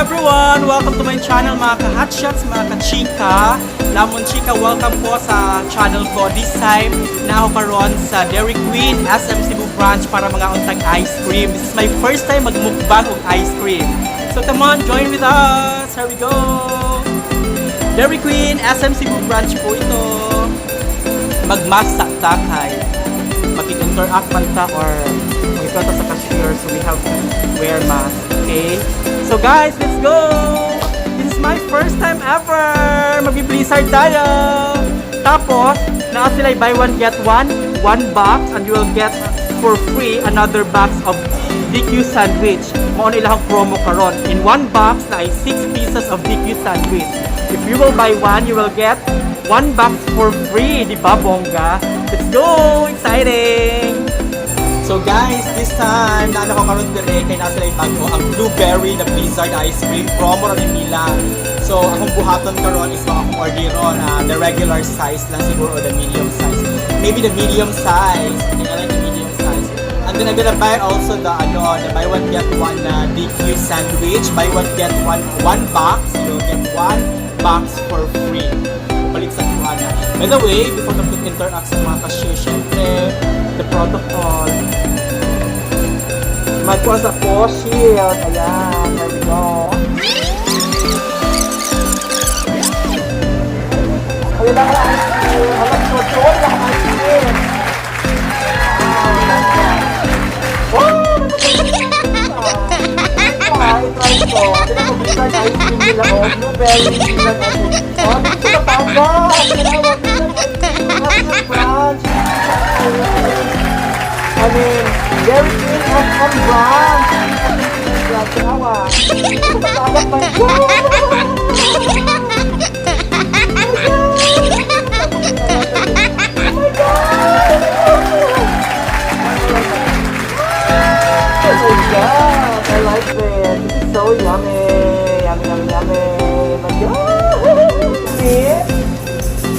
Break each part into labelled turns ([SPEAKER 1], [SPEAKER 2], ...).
[SPEAKER 1] everyone! Welcome to my channel mga ka-hotshots, mga ka-chika. Lamon Chika, welcome po sa channel ko. This time, na ako karon sa Dairy Queen, SM Cebu branch para mga untang ice cream. This is my first time mag-mukbang ng ice cream. So come on, join with us! Here we go! Dairy Queen, SM Cebu branch po ito. Mag-mask sa takay. Mag-interact man ta or mag-ipata sa cashier, so we have to wear mask. Okay? So guys, let's go! This is my first time ever! Mag-blizzard tayo! Tapos, naa sila buy one get one box, and you will get for free another box of DQ sandwich. Mao na ilang promo karon. In one box na ay 6 pieces of DQ sandwich. If you will buy one, you will get one box for free. Di ba, bongga? Let's go! Exciting! So guys, this time, naano ko karon dire kay nasa lay bago ang blueberry na blizzard ice cream promo rin nila. So akong buhaton karon is mga order na the regular size lang siguro or the medium size. Maybe the medium size. I think I like the medium size. And then I'm gonna buy also the buy one get one DQ sandwich. Buy one get one box. You'll get one box for free. Balik sa kuha na. By the way, before na interact sa mga cashier, syempre, the protocol. Magkuha sa shield. Ayan, there we go. Ayan lang ang ice cream. Alam ko, doon lang ang ice cream. Try ko. Tignan ko bisa ang ice cream nila. Blueberry nila. Dito na tanda. Tinawag nila. Happy brunch. I mean, Dairy Queen SM branch. Tawa. Tagalog pa yun. I like this. This is so yummy. Yummy, yummy, yummy. My God. See?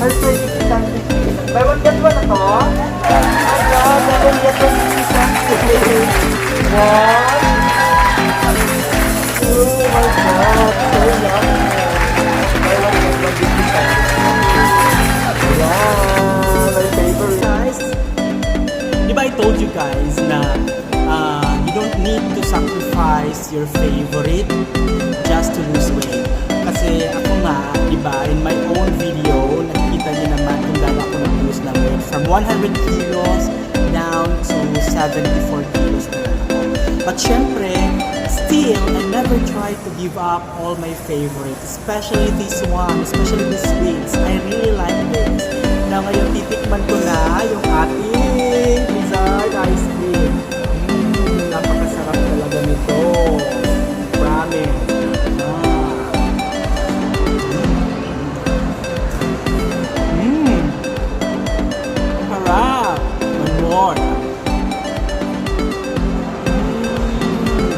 [SPEAKER 1] First way to see something. Buy one get one na to. Oh my God. Buy one get one to see something. One. Oh my God. So yummy. Buy one get one to see something. Yeah. My favorite. Guys, di ba I told you guys na you don't need to sacrifice your favorite just to lose weight. Kasi ako nga, diba, in my own video, nakikita niyo naman kung gaano ako nag-lose ng weight. From 100 kilos down to 74 kilos na lang ako. But syempre, still, I never try to give up all my favorites. Especially this one, especially the sweets. I really like this. Na ngayon, titikman ko na yung ating blizzard ice cream. Napakasarap talaga nito. Promise. Harap. One more.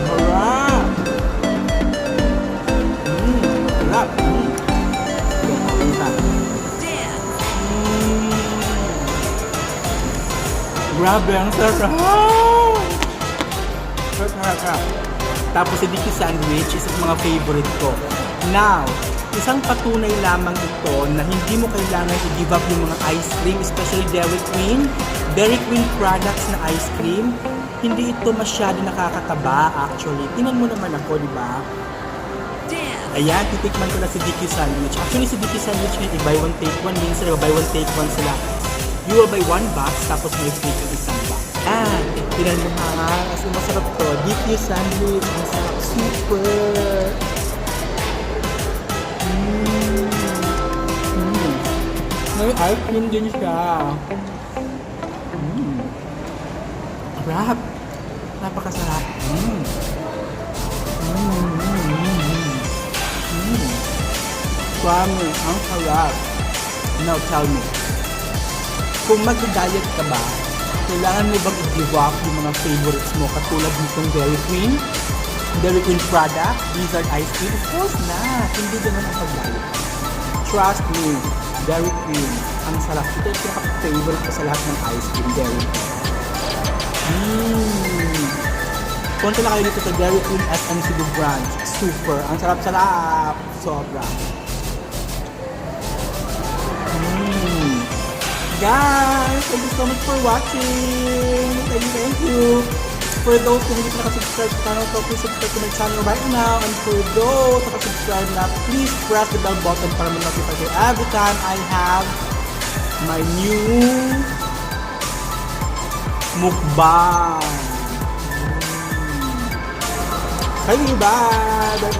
[SPEAKER 1] Harap. Harap. Grabe ang sarap. Tapos si DQ sandwich, isa sa mga favorite ko. Now, isang patunay lamang ito na hindi mo kailangan i-give up yung mga ice cream, especially Dairy Queen products na ice cream. Hindi ito masyado nakakataba actually. Tingnan mo naman ako, di ba? Ayan, titikman ko na si DQ sandwich. Actually, si DQ sandwich may buy one take one. Minsan, buy one take one sila. You will buy one box, tapos may free ka isang box. Tinan mo ha, kasi masarap to. DQ sandwich, masarap. Super! May ice cream din siya. Sarap! Napakasarap. Promise, ang sarap. Now tell me, kung mag-diet ka ba, kailangan mo bang i-give up yung mga favorites mo katulad nitong Dairy Queen product, Blizzard ice cream? Of course not! Hindi ganun ang pag-diet. Trust me, Dairy Queen, ang sarap. Ito yung pinaka-favorite ko sa lahat ng ice cream, Dairy Queen. Punta na kayo dito sa Dairy Queen SM Cebu branch. Super. Ang sarap-sarap. Sobra. Guys, thank you so much for watching. Thank you. For those na hindi pa nakasubscribe sa channel ko, please subscribe to my channel right now. And for those na nakasubscribe na, please press the bell button para ma-notify kayo every time I have my new mukbang. Bye! Bye!